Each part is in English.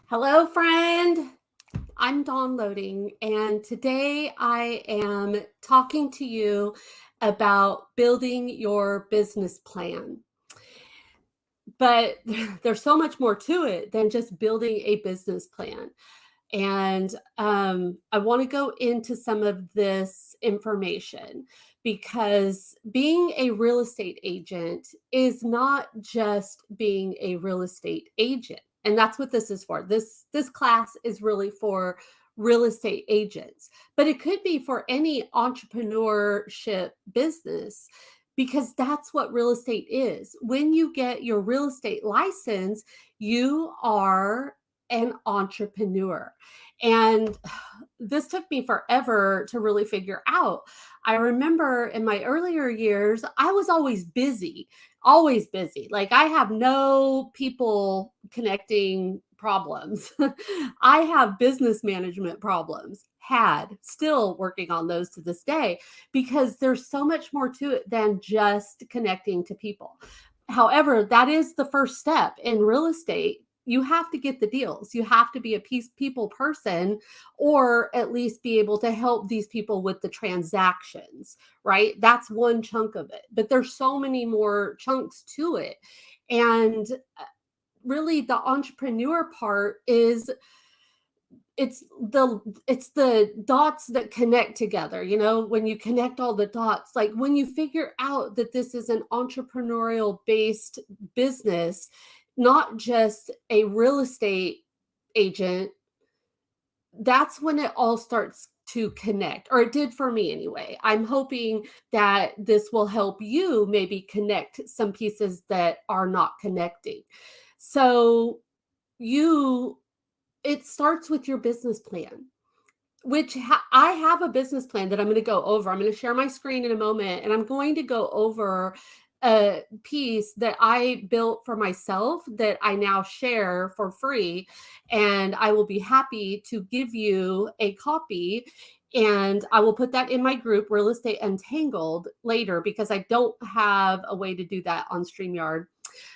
Hello, friend. I'm Dawn Loading, and today I am talking to you about building your business plan. But there's so much more to it than just building a business plan. And I want to go into some of this information because being a real estate agent is not just being a real estate agent. And that's what this is for. This class is really for real estate agents, but it could be for any entrepreneurship business because that's what real estate is. When you get your real estate license, you are an entrepreneur. And this took me forever to really figure out. I remember in my earlier years, I was always busy, always busy. Like I have no people connecting problems. I have business management problems, had, still working on those to this day, because there's so much more to it than just connecting to people. However, that is the first step in real estate. You have to get the deals. You have to be a people person, or at least be able to help these people with the transactions, right? That's one chunk of it. But there's so many more chunks to it. And really the entrepreneur part is it's the dots that connect together. When you connect all the dots, like when you figure out that this is an entrepreneurial based business, not just a real estate agent, that's when it all starts to connect, or it did for me anyway. I'm hoping that this will help you maybe connect some pieces that are not connecting. So you it starts with your business plan, which I have a business plan that I'm going to go over. I'm going to share my screen in a moment, and I'm going to go over a piece that I built for myself that I now share for free. And I will be happy to give you a copy. And I will put that in my group, Real Estate Untangled, later because I don't have a way to do that on StreamYard.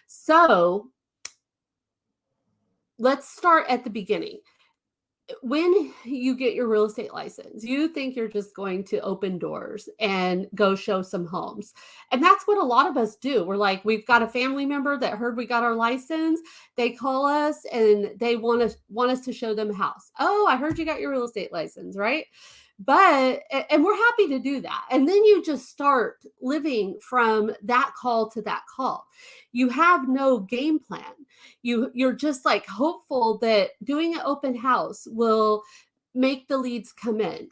So let's start at the beginning. When you get your real estate license, you think you're just going to open doors and go show some homes. And that's what a lot of us do. We're like, we've got a family member that heard we got our license. They call us and they want us to show them a house. Oh, I heard you got your real estate license, right? And we're happy to do that. And then you just start living from that call to that call. You have no game plan. You're just like hopeful that doing an open house will make the leads come in,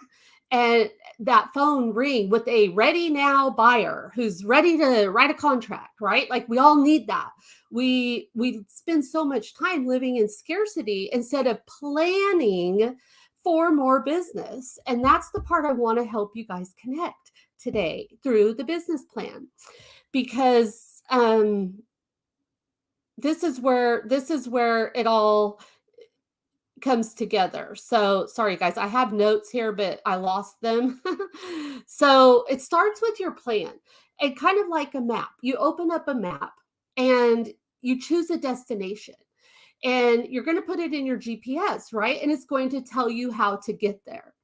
and that phone ring with a ready now buyer who's ready to write a contract, right? Like we all need that. We spend so much time living in scarcity instead of planning for more business. And that's the part I want to help you guys connect today through the business plan, because this is where it all comes together. So sorry guys, I have notes here, but I lost them. So it starts with your plan, and kind of like a map. You open up a map and you choose a destination, and you're going to put it in your GPS, right? And it's going to tell you how to get there.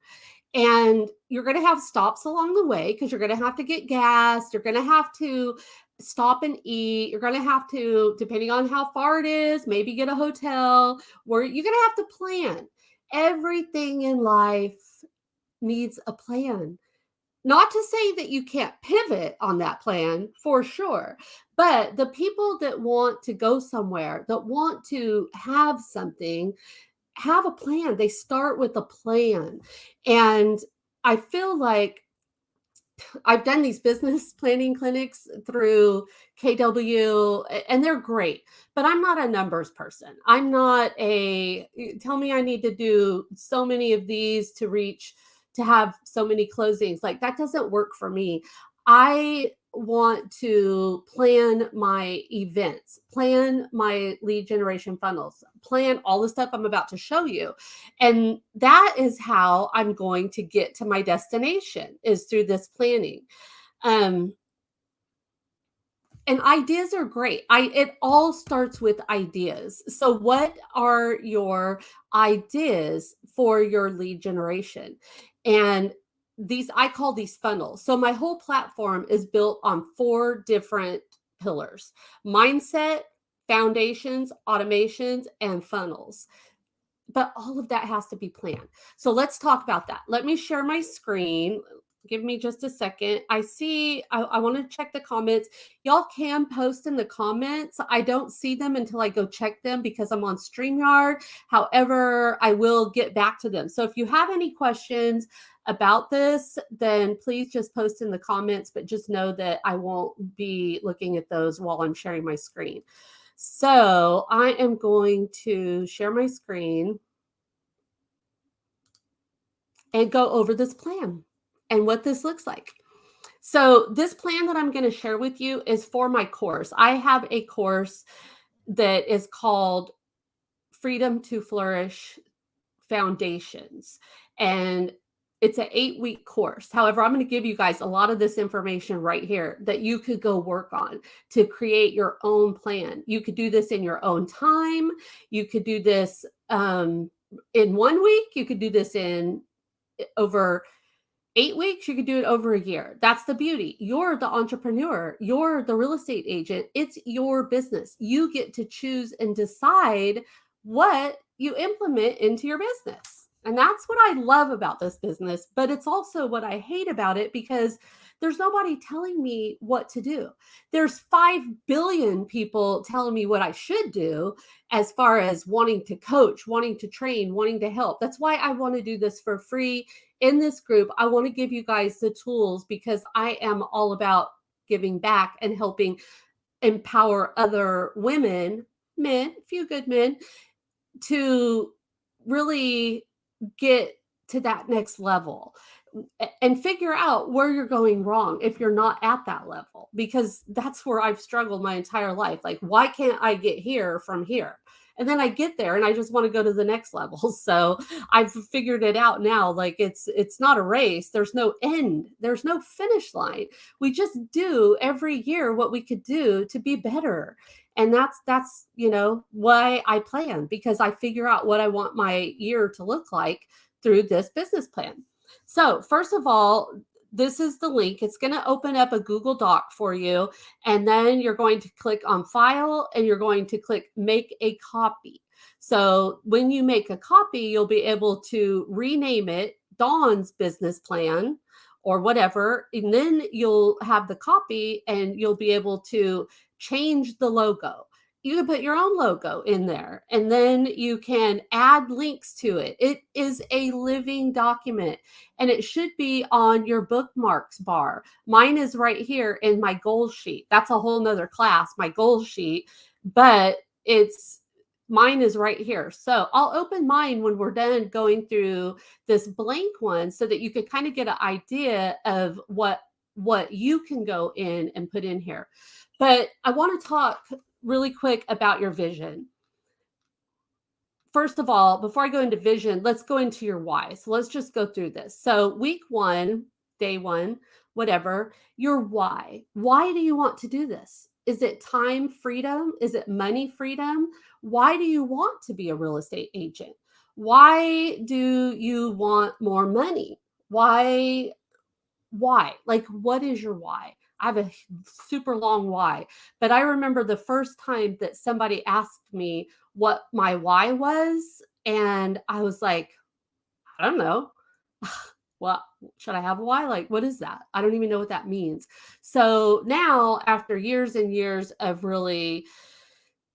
And you're going to have stops along the way because you're going to have to get gas. You're going to have to stop and eat. You're going to have to, depending on how far it is, maybe get a hotel, where you're going to have to plan. Everything in life needs a plan. Not to say that you can't pivot on that plan, for sure, but the people that want to go somewhere, that want to have something, have a plan. They start with a plan. And I feel like I've done these business planning clinics through KW, and they're great, but I'm not a numbers person. I'm not tell me I need to do so many of these to have so many closings. Like that doesn't work for me. I want to plan my events, plan my lead generation funnels, plan all the stuff I'm about to show you. And that is how I'm going to get to my destination, is through this planning. Um, And ideas are great. It all starts with ideas. So what are your ideas for your lead generation? And these, I call these funnels. So my whole platform is built on 4 different pillars: mindset, foundations, automations, and funnels. But all of that has to be planned. So let's talk about that. Let me share my screen. Give me just a second. I see, I want to check the comments. Y'all can post in the comments. I don't see them until I go check them because I'm on StreamYard. However, I will get back to them. So if you have any questions about this, then please just post in the comments, but just know that I won't be looking at those while I'm sharing my screen. So I am going to share my screen and go over this plan and what this looks like. So this plan that I'm going to share with you is for my course. I have a course that is called Freedom to Flourish Foundations, and it's an 8-week course. However, I'm going to give you guys a lot of this information right here that you could go work on to create your own plan. You could do this in your own time. You could do this in 1 week. You could do this in over 8 weeks. You could do it over a year. That's the beauty. You're the entrepreneur. You're the real estate agent. It's your business. You get to choose and decide what you implement into your business. And that's what I love about this business, but it's also what I hate about it because there's nobody telling me what to do. There's 5 billion people telling me what I should do as far as wanting to coach, wanting to train, wanting to help. That's why I want to do this for free in this group. I want to give you guys the tools because I am all about giving back and helping empower other women, men, a few good men, to really get to that next level and figure out where you're going wrong if you're not at that level, because that's where I've struggled my entire life. Like, why can't I get here from here? And then I get there and I just want to go to the next level. So I've figured it out now. Like, it's not a race. There's no end. There's no finish line. We just do every year what we could do to be better. And that's why I plan, because I figure out what I want my year to look like through this business plan. So first of all, this is the link. It's going to open up a Google Doc for you. And then you're going to click on file and you're going to click make a copy. So when you make a copy, you'll be able to rename it Dawn's business plan or whatever. And then you'll have the copy and you'll be able to change the logo. You can put your own logo in there and then you can add links to it. It is a living document and it should be on your bookmarks bar. Mine is right here in my goals sheet. That's a whole nother class, my goals sheet, but mine is right here. So I'll open mine when we're done going through this blank one so that you could kind of get an idea of what you can go in and put in here. But I want to talk really quick about your vision. First of all, before I go into vision, let's go into your why. So let's just go through this. So week 1, day 1, whatever, your why. Why do you want to do this? Is it time freedom? Is it money freedom? Why do you want to be a real estate agent? Why do you want more money? Why? Like, what is your why? I have a super long why, but I remember the first time that somebody asked me what my why was, and I was like, I don't know. Well, should I have a why? Like, what is that? I don't even know what that means. So now, after years and years of really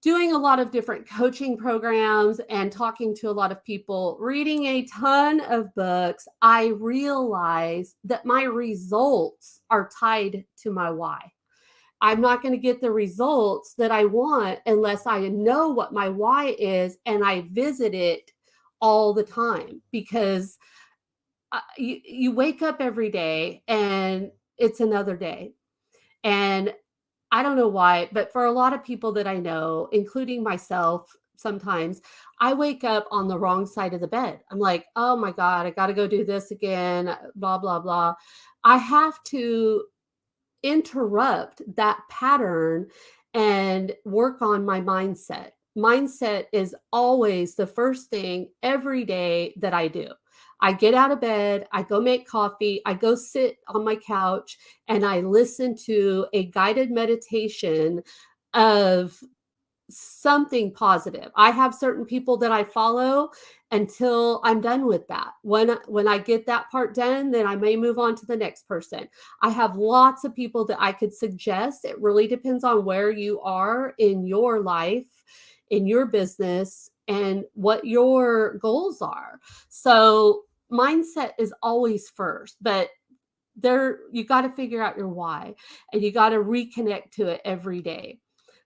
doing a lot of different coaching programs and talking to a lot of people, reading a ton of books, I realized that my results are tied to my why. I'm not going to get the results that I want unless I know what my why is and I visit it all the time, because you wake up every day and it's another day. And I don't know why, but for a lot of people that I know, including myself, sometimes I wake up on the wrong side of the bed. I'm like, oh my God, I got to go do this again, blah, blah, blah. I have to interrupt that pattern and work on my mindset. Mindset is always the first thing every day that I do. I get out of bed, I go make coffee, I go sit on my couch, and I listen to a guided meditation of something positive. I have certain people that I follow until I'm done with that. When I get that part done, then I may move on to the next person. I have lots of people that I could suggest. It really depends on where you are in your life, in your business, and what your goals are. So mindset is always first, but there you got to figure out your why, and you got to reconnect to it every day.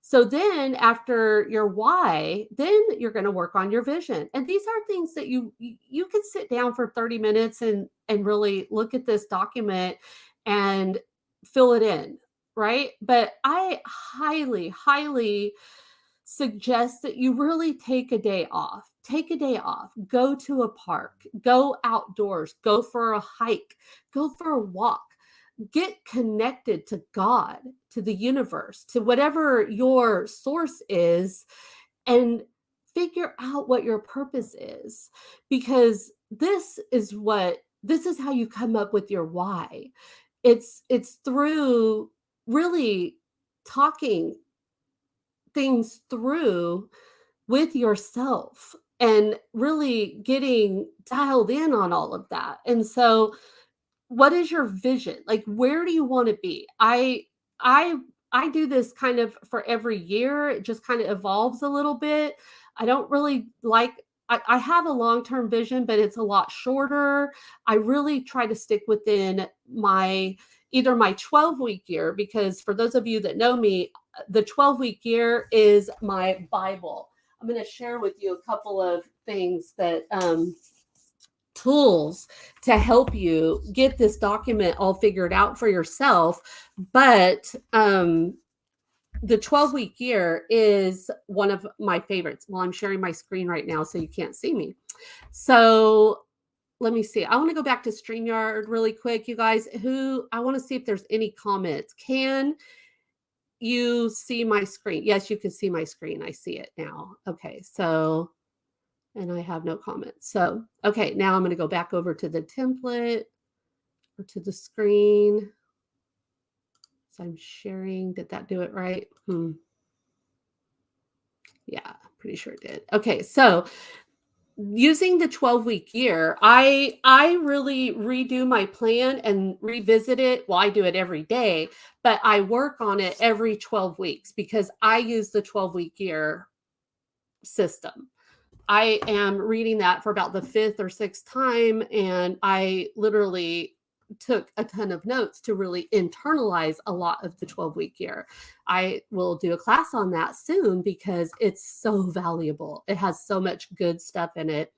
So then after your why, then you're going to work on your vision. And these are things that you can sit down for 30 minutes and really look at this document and fill it in, right? But I highly suggest that you really take a day off. Take a day off, go to a park, go outdoors, go for a hike, go for a walk, get connected to God, to the universe, to whatever your source is, and figure out what your purpose is. Because this is how you come up with your why. It's through really talking things through with yourself and really getting dialed in on all of that. And so what is your vision? Like, where do you want to be? I I do this kind of for every year. It just kind of evolves a little bit. I don't really like I have a long-term vision, but it's a lot shorter. I really try to stick within my either my 12-week year, because for those of you that know me, the 12-week year is my Bible. I'm going to share with you a couple of things that tools to help you get this document all figured out for yourself. But the 12-week year is one of my favorites. Well, I'm sharing my screen right now, so you can't see me. So let me see. I want to go back to StreamYard really quick, you guys. I want to see if there's any comments. Can you see my screen? Yes, you can see my screen. I see it now. Okay, so and I have no comments. So, okay, now I'm going to go back over to the template or to the screen. So I'm sharing. Did that do it right? Yeah, pretty sure it did. Okay, so using the 12-week year, I really redo my plan and revisit it. Well, I do it every day, but I work on it every 12 weeks because I use the 12-week year system. I am reading that for about the fifth or sixth time, and I literally took a ton of notes to really internalize a lot of the 12-week year. I will do a class on that soon because it's so valuable. It has so much good stuff in it.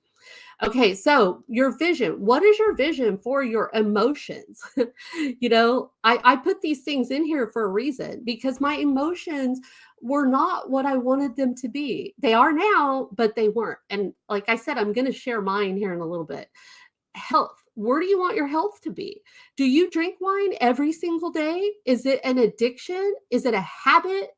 Okay, so your vision. What is your vision for your emotions? I put these things in here for a reason because my emotions were not what I wanted them to be. They are now, but they weren't. And like I said, I'm going to share mine here in a little bit. Health. Where do you want your health to be? Do you drink wine every single day? Is it an addiction? Is it a habit?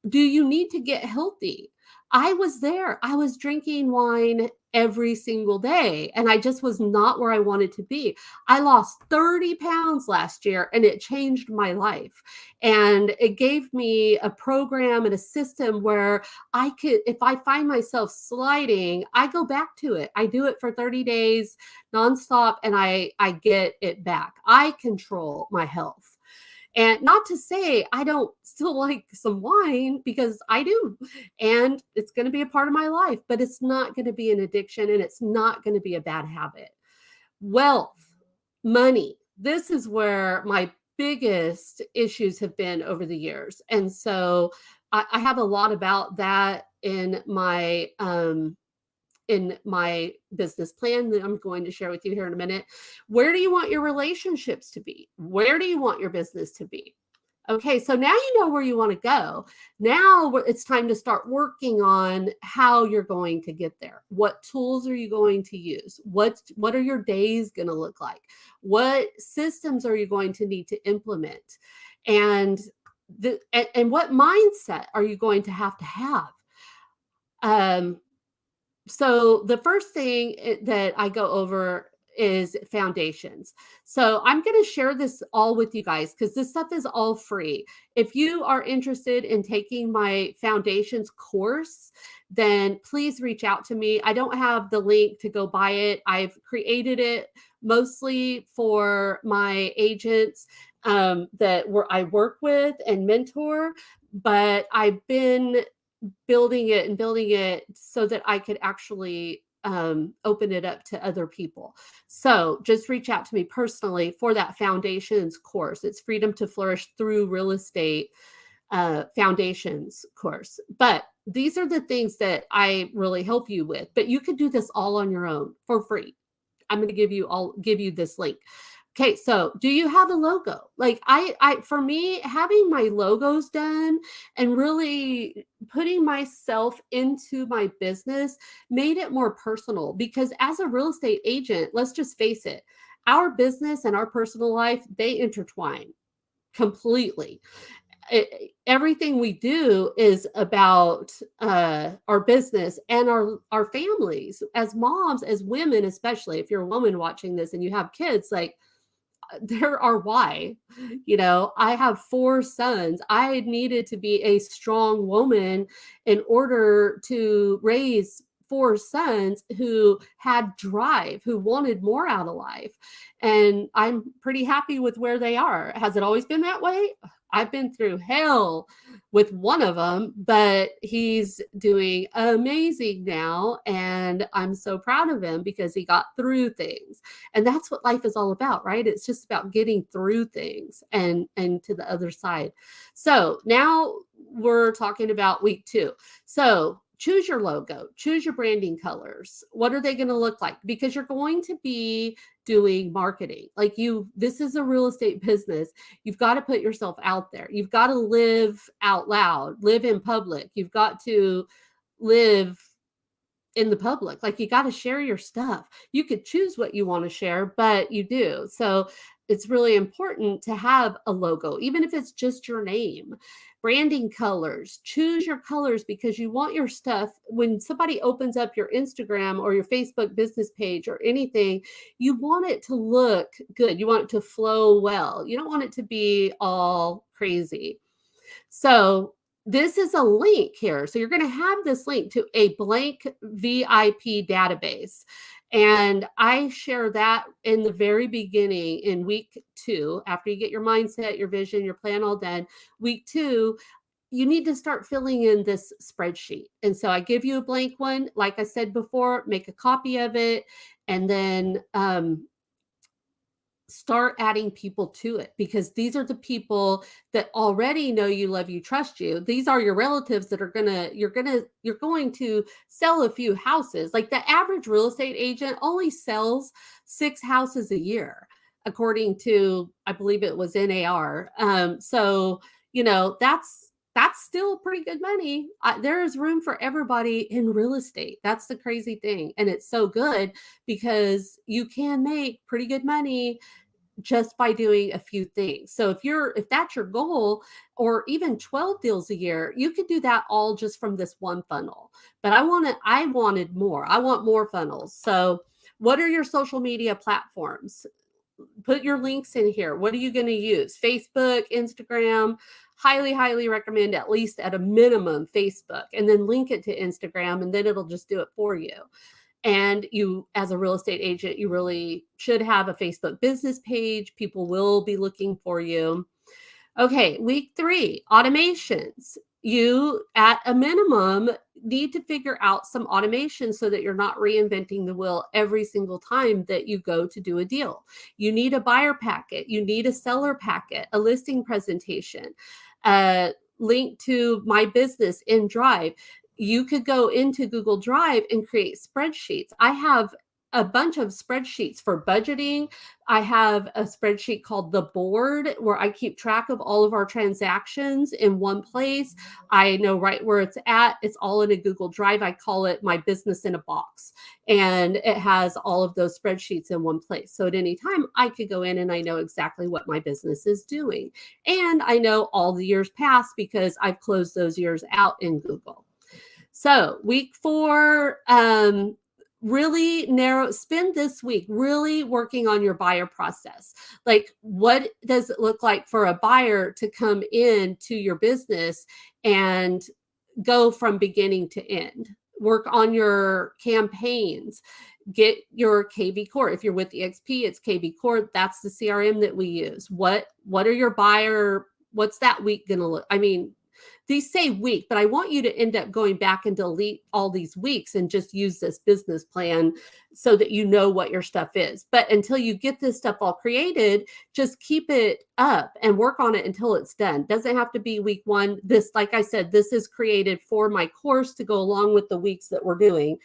Do you need to get healthy? I was there. I was drinking wine every single day, and I just was not where I wanted to be. I lost 30 pounds last year, and it changed my life. And it gave me a program and a system where I could, if I find myself sliding, I go back to it. I do it for 30 days nonstop, and I get it back. I control my health. And not to say I don't still like some wine, because I do. And it's going to be a part of my life, but it's not going to be an addiction, and it's not going to be a bad habit. Wealth, money. This is where my biggest issues have been over the years. And so I have a lot about that in my business plan that I'm going to share with you here in a minute. Where do you want your relationships to be? Where do you want your business to be? Okay, so now you know where you want to go. Now it's time to start working on how you're going to get there. What tools are you going to use? What are your days going to look like? What systems are you going to need to implement? And and what mindset are you going to have? Um, so the first thing that I go over is foundations. So I'm going to share this all with you guys because this stuff is all free. If you are interested in taking my foundations course, then please reach out to me. I don't have the link to go buy it. I've created it mostly for my agents I work with and mentor, but I've been building it so that I could actually open it up to other people. So just reach out to me personally for that foundations course. It's Freedom to Flourish Through Real Estate Foundations course. But these are the things that I really help you with. But you could do this all on your own for free. I'm going to give you this link. Okay, so do you have a logo? Like for me, having my logos done and really putting myself into my business made it more personal because as a real estate agent, let's just face it, our business and our personal life, they intertwine completely. Everything we do is about our business and our families as moms, as women, especially if you're a woman watching this and you have kids, like there are why. I have 4 sons. I needed to be a strong woman in order to raise 4 sons who had drive, who wanted more out of life. And I'm pretty happy with where they are. Has it always been that way? I've been through hell with one of them, but he's doing amazing now. And I'm so proud of him because he got through things. And that's what life is all about, right? It's just about getting through things and to the other side. So now we're talking about week 2. So choose your logo, choose your branding colors. What are they going to look like? Because you're going to be doing marketing. This is a real estate business. You've got to put yourself out there. You've got to live out loud, live in public. You've got to live in the public. Like you got to share your stuff. You could choose what you want to share, but you do. So it's really important to have a logo, even if it's just your name. Branding colors, choose your colors because you want your stuff. When somebody opens up your Instagram or your Facebook business page or anything, you want it to look good. You want it to flow well. You don't want it to be all crazy. So this is a link here. So you're going to have this link to a blank VIP database. And I share that in the very beginning in week 2, after you get your mindset, your vision, your plan all done. Week 2, you need to start filling in this spreadsheet. And so I give you a blank one. Like I said before, make a copy of it and then start adding people to it because these are the people that already know you, love you, trust you. These are your relatives that you're going to sell a few houses. Like the average real estate agent only sells 6 houses a year, according to, I believe it was NAR. So, that's still pretty good money. There is room for everybody in real estate. That's the crazy thing. And it's so good because you can make pretty good money just by doing a few things. So if that's your goal, or even 12 deals a year, you could do that all just from this one funnel. But I wanted more. I want more funnels. So what are your social media platforms? Put your links in here. What are you going to use? Facebook, Instagram. Highly, highly recommend at least at a minimum Facebook, and then link it to Instagram, and then it'll just do it for you. And you, as a real estate agent, you really should have a Facebook business page. People will be looking for you. Okay, week 3, automations. You, at a minimum, need to figure out some automation so that you're not reinventing the wheel every single time that you go to do a deal. You need a buyer packet. You need a seller packet, a listing presentation, link to my business in Drive. You could go into Google Drive and create spreadsheets. I have a bunch of spreadsheets for budgeting. I have a spreadsheet called the board where I keep track of all of our transactions in one place. I know right where it's at. It's all in a Google Drive. I call it my business in a box. And it has all of those spreadsheets in one place. So at any time, I could go in and I know exactly what my business is doing. And I know all the years past because I've closed those years out in Google. So week 4, really spend this week really working on your buyer process. Like, what does it look like for a buyer to come in to your business and go from beginning to end? Work on your campaigns. Get your KB Core. If you're with EXP, it's KB Core. That's the CRM that we use. What are your buyer, what's that week going to look? I mean, these say week, but I want you to end up going back and delete all these weeks and just use this business plan so that you know what your stuff is. But until you get this stuff all created, just keep it up and work on it until it's done. Doesn't have to be week 1. This, like I said, this is created for my course to go along with the weeks that we're doing.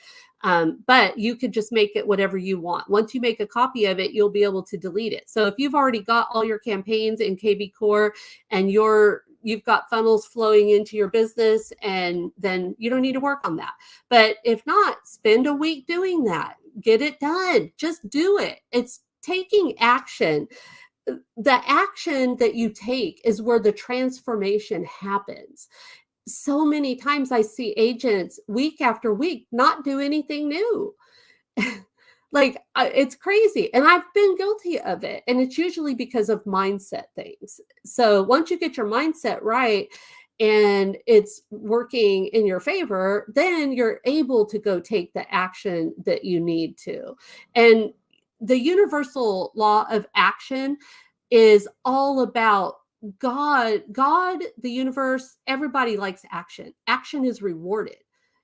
But you could just make it whatever you want. Once you make a copy of it, you'll be able to delete it. So if you've already got all your campaigns in KB Core and you've got funnels flowing into your business, and then you don't need to work on that. But if not, spend a week doing that. Get it done. Just do it. It's taking action. The action that you take is where the transformation happens. So many times I see agents week after week not do anything new. Like, it's crazy. And I've been guilty of it. And it's usually because of mindset things. So once you get your mindset right and it's working in your favor, then you're able to go take the action that you need to. And the universal law of action is all about God, the universe. Everybody likes action. Action is rewarded.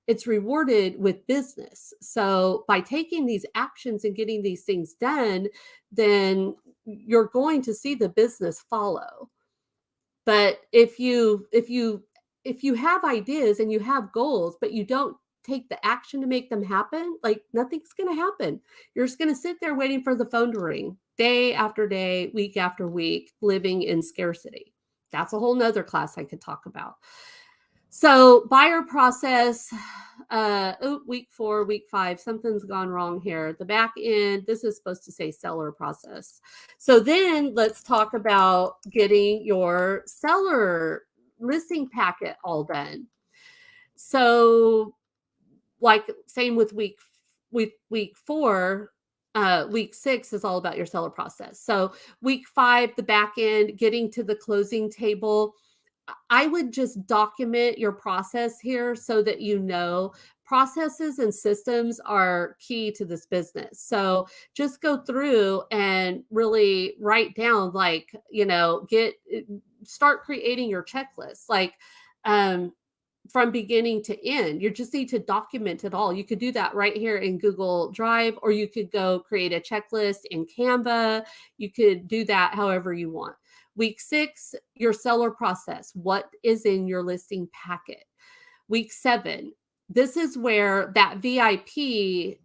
It's rewarded with business. So by taking these actions and getting these things done, then you're going to see the business follow. But if you have ideas and you have goals, but you don't take the action to make them happen, like, nothing's going to happen. You're just going to sit there waiting for the phone to ring day after day, week after week, living in scarcity. That's a whole nother class I could talk about. So buyer process, week 4, week 5, something's gone wrong here. The back end, this is supposed to say seller process. So then let's talk about getting your seller listing packet all done. So, like, same with week 4, week 6 is all about your seller process. So week 5, the back end, getting to the closing table. I would just document your process here so that you know processes and systems are key to this business. So just go through and really write down, like, start creating your checklist, like, from beginning to end. You just need to document it all. You could do that right here in Google Drive, or you could go create a checklist in Canva. You could do that however you want. Week 6, your seller process. What is in your listing packet? Week 7, this is where that VIP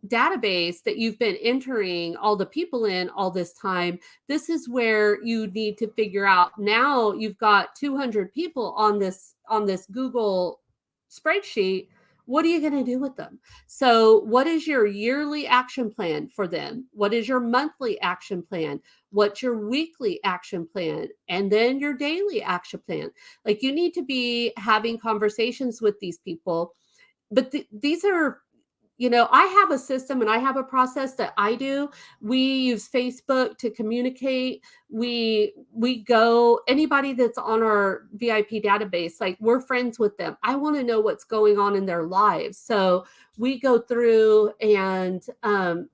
database that you've been entering all the people in all this time, this is where you need to figure out, now you've got 200 people on this Google spreadsheet. What are you going to do with them? So what is your yearly action plan for them? What is your monthly action plan? What's your weekly action plan? And then your daily action plan. Like, you need to be having conversations with these people. But these are, I have a system and I have a process that I do. We use Facebook to communicate. We go, anybody that's on our VIP database, like, we're friends with them. I want to know what's going on in their lives. So we go through and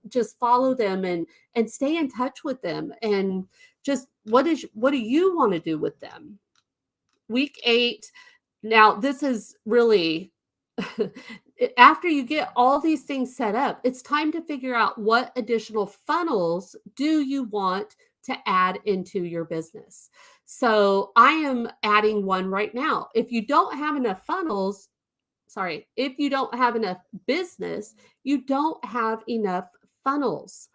just follow them and stay in touch with them. And just, what do you want to do with them? Week 8. Now, this is really after you get all these things set up, it's time to figure out what additional funnels do you want to add into your business. So I am adding one right now. If you don't have enough funnels, if you don't have enough business, you don't have enough funnels.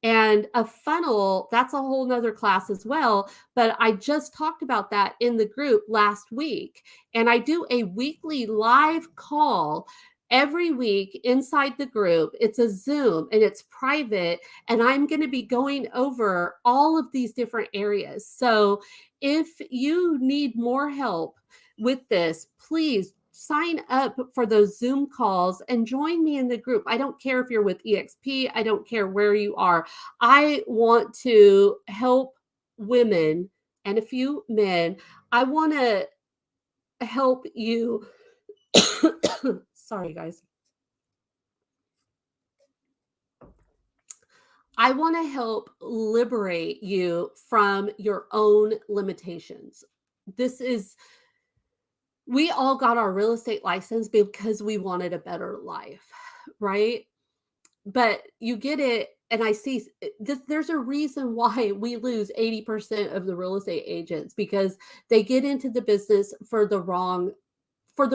And a funnel, that's a whole nother class as well. But I just talked about that in the group last week. And I do a weekly live call every week inside the group. It's a Zoom and it's private. And I'm going to be going over all of these different areas. So if you need more help with this, please sign up for those Zoom calls and join me in the group. I don't care if you're with EXP, I don't care where you are. I want to help women and a few men. I want to help you. Sorry, guys. I want to help liberate you from your own limitations. This is, we all got our real estate license because we wanted a better life, right? But you get it, and I see there's a reason why we lose 80% of the real estate agents, because they get into the business for the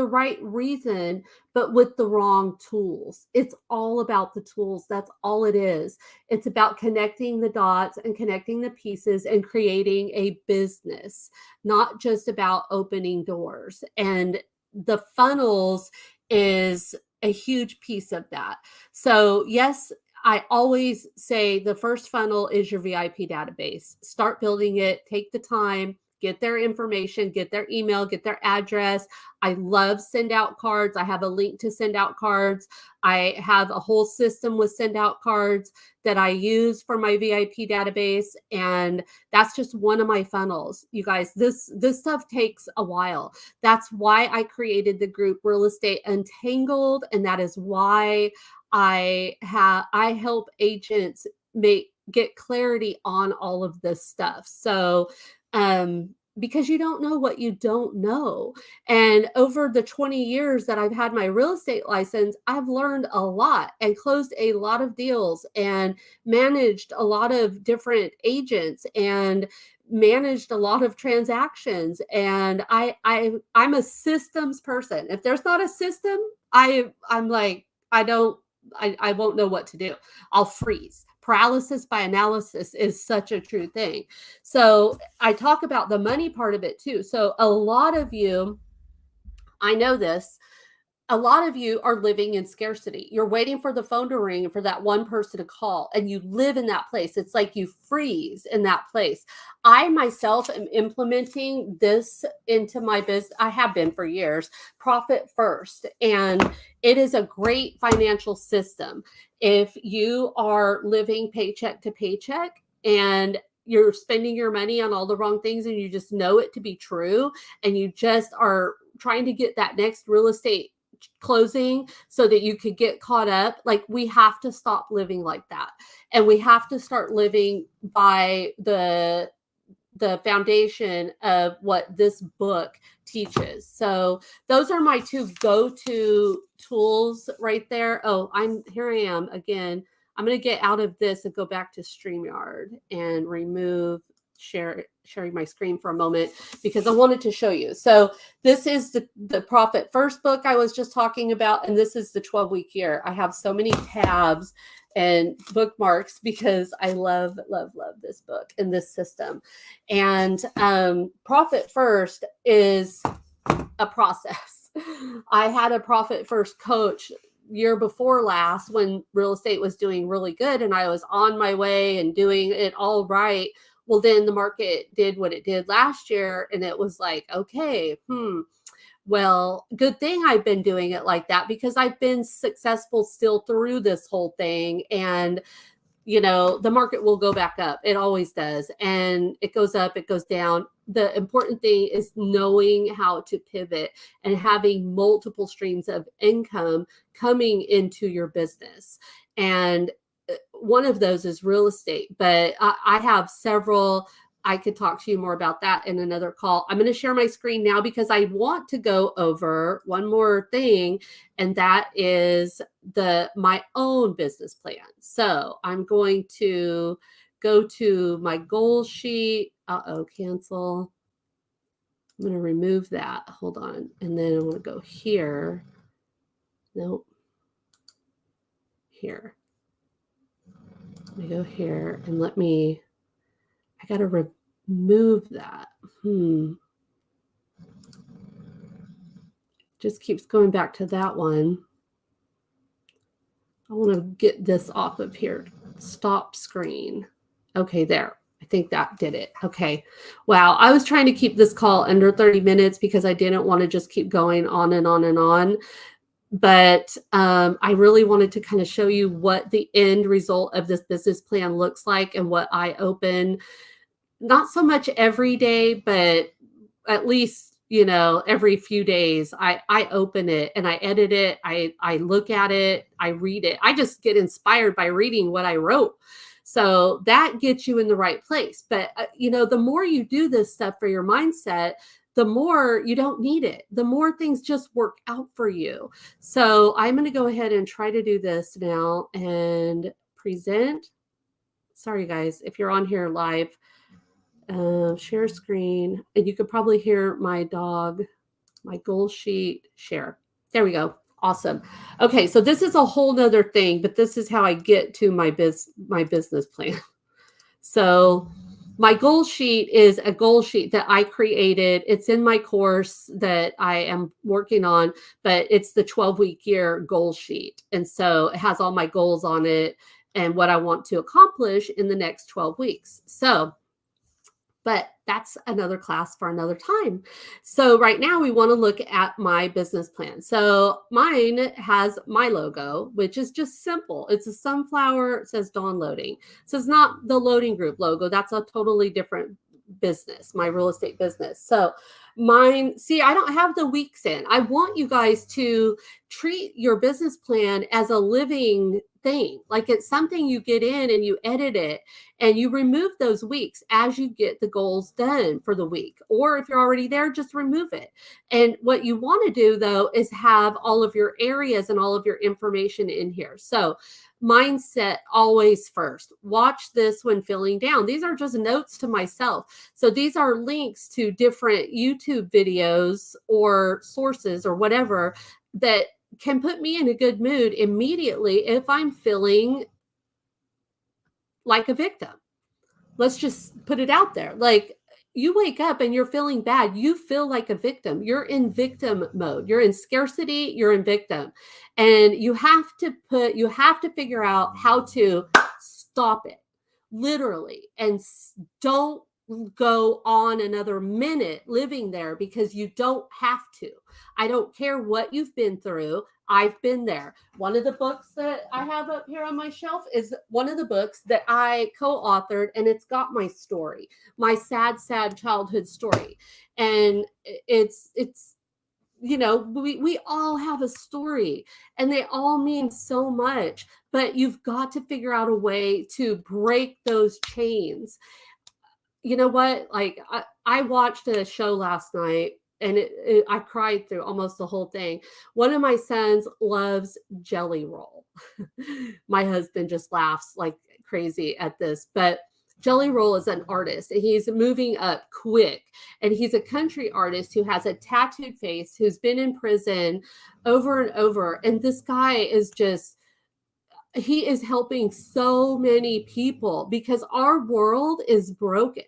right reason, but with the wrong tools. It's all about the tools. That's all it is. It's about connecting the dots and connecting the pieces and creating a business, not just about opening doors. And the funnels is a huge piece of that. So, yes, I always say the first funnel is your VIP database. Start building it, take the time, get their information, get their email, get their address. I love send out cards. I have a link to send out cards. I have a whole system with send out cards that I use for my VIP database. And that's just one of my funnels. You guys, this stuff takes a while. That's why I created the group Real Estate Untangled. And that is why I help agents get clarity on all of this stuff. So because you don't know what you don't know. And over the 20 years that I've had my real estate license, I've learned a lot and closed a lot of deals and managed a lot of different agents and managed a lot of transactions. And I'm a systems person. If there's not a system, I'm like, I won't know what to do. I'll freeze. Paralysis by analysis is such a true thing. So I talk about the money part of it too. So a lot of you, I know this, a lot of you are living in scarcity. You're waiting for the phone to ring and for that one person to call, and you live in that place. It's like you freeze in that place. I myself am implementing this into my business. I have been for years, Profit First. And it is a great financial system. If you are living paycheck to paycheck and you're spending your money on all the wrong things and you just know it to be true, and you just are trying to get that next real estate closing so that you could get caught up, like, we have to stop living like that, and we have to start living by the foundation of what this book teaches. So those are my two go-to tools right there. Oh, here I am again. I'm going to get out of this and go back to StreamYard and remove sharing my screen for a moment, because I wanted to show you. So this is the Profit First book I was just talking about, and this is the 12-week year. I have so many tabs and bookmarks because I love, love, love this book and this system. And Profit First is a process. I had a Profit First coach year before last when real estate was doing really good and I was on my way and doing it all right. Well, then the market did what it did last year, and it was like, okay, well, good thing I've been doing it like that, because I've been successful still through this whole thing. And the market will go back up. It always does. And it goes up, it goes down. The important thing is knowing how to pivot and having multiple streams of income coming into your business. And one of those is real estate, but I have several. I could talk to you more about that in another call. I'm going to share my screen now because I want to go over one more thing, and that is my own business plan. So I'm going to go to my goal sheet. Cancel. I'm going to remove that. Hold on. And then I'm going to go here. Nope. Here. Let me go here and I got to remove that. Just keeps going back to that one. I want to get this off of here. Stop screen. Okay, there. I think that did it. Okay. Wow. I was trying to keep this call under 30 minutes because I didn't want to just keep going on and on and on. But I really wanted to kind of show you what the end result of this business plan looks like and what I open, not so much every day, but at least every few days I open it and I edit it. I look at it, I read it. I just get inspired by reading what I wrote. So that gets you in the right place. But the more you do this stuff for your mindset, the more you don't need it, the more things just work out for you. So I'm going to go ahead and try to do this now and present. Sorry guys, if you're on here live, share screen, and you could probably hear my dog, my goal sheet, share. There we go. Awesome. Okay, so this is a whole nother thing, but this is how I get to my business plan. So my goal sheet is a goal sheet that I created. It's in my course that I am working on, but it's the 12-week year goal sheet. And so it has all my goals on it and what I want to accomplish in the next 12 weeks. But that's another class for another time. So right now we want to look at my business plan. So mine has my logo, which is just simple. It's a sunflower. It says Dawn Loading. So it's not the Loading Group logo. That's a totally different business, my real estate business. So mine, see, I don't have the weeks in. I want you guys to treat your business plan as a living thing. Like it's something you get in and you edit it and you remove those weeks as you get the goals done for the week. Or if you're already there, just remove it. And what you want to do though is have all of your areas and all of your information in here. So mindset always first. Watch this when feeling down. These are just notes to myself. So these are links to different YouTube videos or sources or whatever that can put me in a good mood immediately if I'm feeling like a victim. Let's just put it out there. Like you wake up and you're feeling bad, you feel like a victim. You're in victim mode. You're in scarcity, you're in victim. And you have to figure out how to stop it, literally, and don't go on another minute living there because you don't have to. I don't care what you've been through. I've been there. One of the books that I have up here on my shelf is one of the books that I co-authored, and it's got my story, my sad childhood story. And it's we all have a story and they all mean so much, but you've got to figure out a way to break those chains. You know what? Like I watched a show last night and I cried through almost the whole thing. One of my sons loves Jelly Roll. My husband just laughs like crazy at this, but Jelly Roll is an artist and he's moving up quick. And he's a country artist who has a tattooed face, who's been in prison over and over. And this guy is he is helping so many people because our world is broken.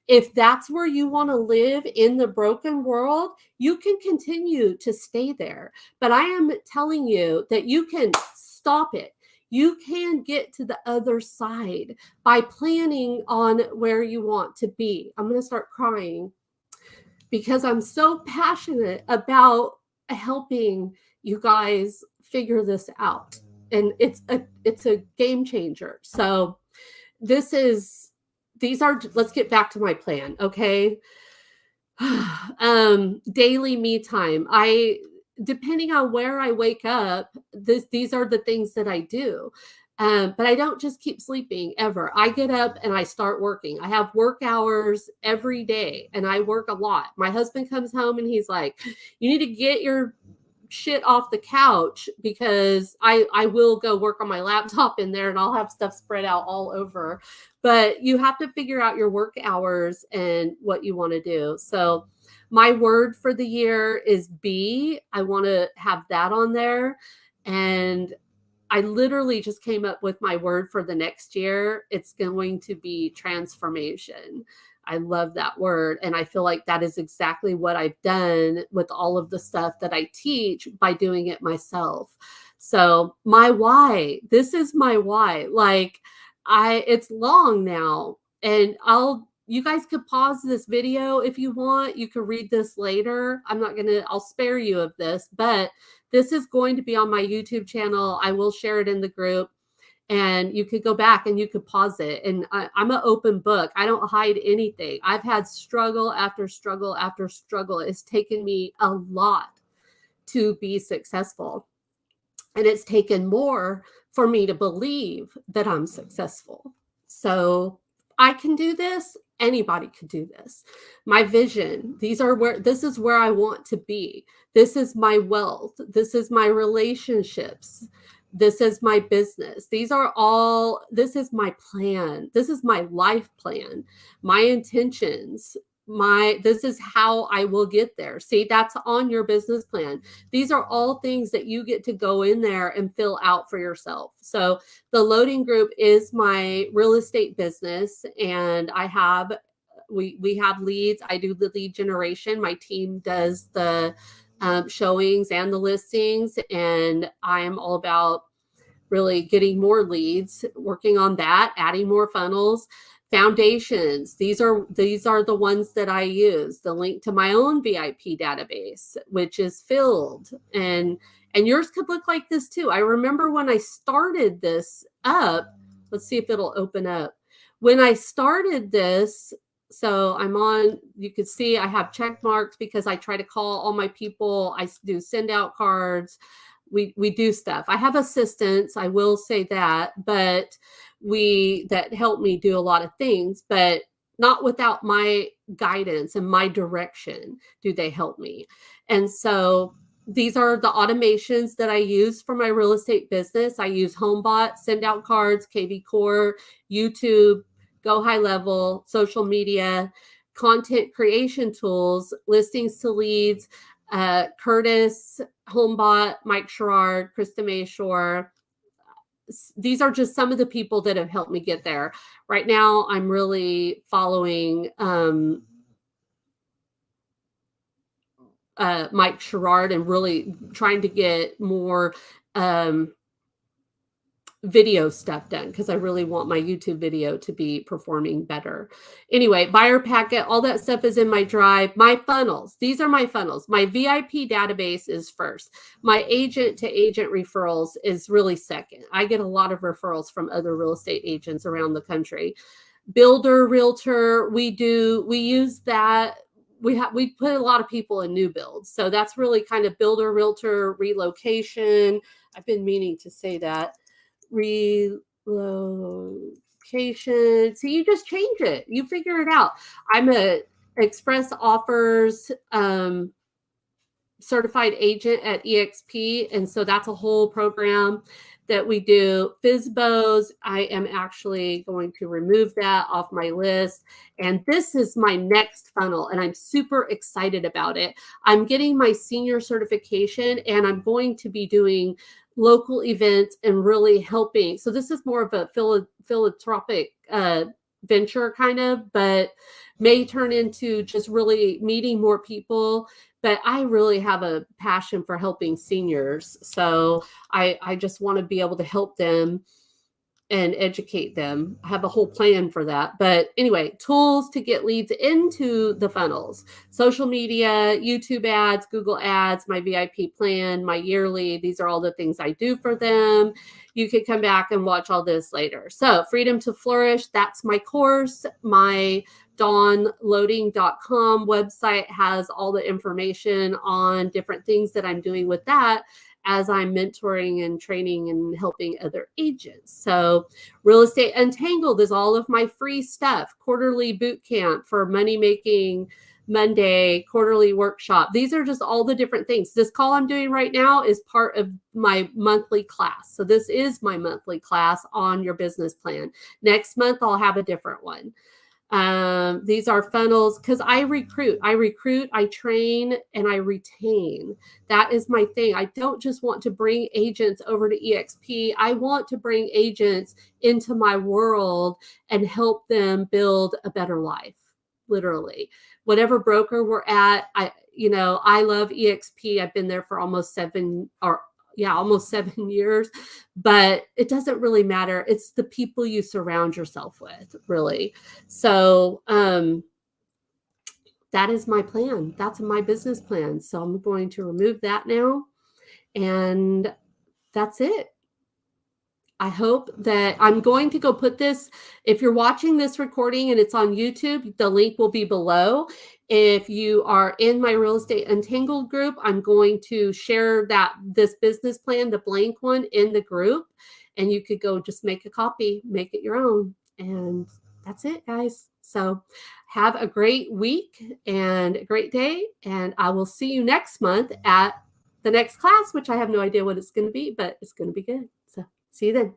If that's where you want to live, in the broken world, you can continue to stay there. But I am telling you that you can stop it. You can get to the other side by planning on where you want to be. I'm going to start crying because I'm so passionate about helping you guys figure this out. And it's a game changer. So let's get back to my plan. Okay. Daily me time. Depending on where I wake up, these are the things that I do. But I don't just keep sleeping ever. I get up and I start working. I have work hours every day and I work a lot. My husband comes home and he's like, you need to get your shit off the couch because I will go work on my laptop in there and I'll have stuff spread out all over. But you have to figure out your work hours and what you want to do. So my word for the year is be. I want to have that on there. And I literally just came up with my word for the next year. It's going to be transformation. I love that word. And I feel like that is exactly what I've done with all of the stuff that I teach by doing it myself. So my why, this is my why. Like it's long now, and you guys could pause this video if you want. You could read this later. I'll spare you of this, but this is going to be on my YouTube channel. I will share it in the group, and you could go back and you could pause it. And I'm an open book. I don't hide anything. I've had struggle after struggle after struggle. It's taken me a lot to be successful. And it's taken more for me to believe that I'm successful. So I can do this. Anybody could do this. My vision, this is where I want to be. This is my wealth. This is my relationships. This is my business. This is my plan. This is my life plan, my intentions, this is how I will get there. See, that's on your business plan. These are all things that you get to go in there and fill out for yourself. So the loading group is my real estate business, and we have leads. I do the lead generation. My team does the showings and the listings, and I am all about really getting more leads, working on that, adding more funnels. Foundations, these are the ones that I use. The link to my own VIP database, which is filled, and yours could look like this too. I remember when I started this up, let's see if it'll open up. When I started this, so you could see I have check marks because I try to call all my people. I do send out cards. We do stuff. I have assistants, I will say that, but that help me do a lot of things, but not without my guidance and my direction do they help me. And so these are the automations that I use for my real estate business. I use HomeBot, send out cards, KV Core, YouTube, Go High Level, social media, content creation tools, listings to leads, Curtis, HomeBot, Mike Sherrard, Krista Mayshore. These are just some of the people that have helped me get there. Right now, I'm really following Mike Sherrard and really trying to get more video stuff done because I really want my YouTube video to be performing better. Anyway, buyer packet, all that stuff is in my drive. My funnels, these are my funnels. My VIP database is first. My agent to agent referrals is really second. I get a lot of referrals from other real estate agents around the country. Builder, realtor, we use that. We put a lot of people in new builds. So that's really kind of builder, realtor, relocation. I've been meaning to say that. Relocation. So you just change it. You figure it out. I'm a express offers certified agent at EXP. And so that's a whole program that we do. FSBOs, I am actually going to remove that off my list. And this is my next funnel, and I'm super excited about it. I'm getting my senior certification, and I'm going to be doing local events and really helping. So this is more of a philanthropic venture kind of, but may turn into just really meeting more people. But I really have a passion for helping seniors. So I just want to be able to help them and educate them. I have a whole plan for that. But anyway, tools to get leads into the funnels: social media, YouTube ads, Google ads, my VIP plan, my yearly. These are all the things I do for them. You can come back and watch all this later. So Freedom to Flourish, that's my course. My dawnloading.com website has all the information on different things that I'm doing with that as I'm mentoring and training and helping other agents. So Real Estate Untangled is all of my free stuff. Quarterly boot camp for Money Making Monday, quarterly workshop. These are just all the different things. This call I'm doing right now is part of my monthly class. So this is my monthly class on your business plan. Next month, I'll have a different one. These are funnels because I recruit, I train, and I retain. That is my thing. I don't just want to bring agents over to EXP. I want to bring agents into my world and help them build a better life, literally. Whatever broker we're at, I love EXP. I've been there for almost 7 years, but it doesn't really matter. It's the people you surround yourself with, really. So that is my plan. That's my business plan. So I'm going to remove that now. And that's it. I hope that I'm going to go put this, if you're watching this recording and it's on YouTube, the link will be below. If you are in my Real Estate Untangled group, I'm going to share this business plan, the blank one, in the group, and you could go just make a copy, make it your own. And that's it, guys. So have a great week and a great day. And I will see you next month at the next class, which I have no idea what it's going to be, but it's going to be good. So see you then.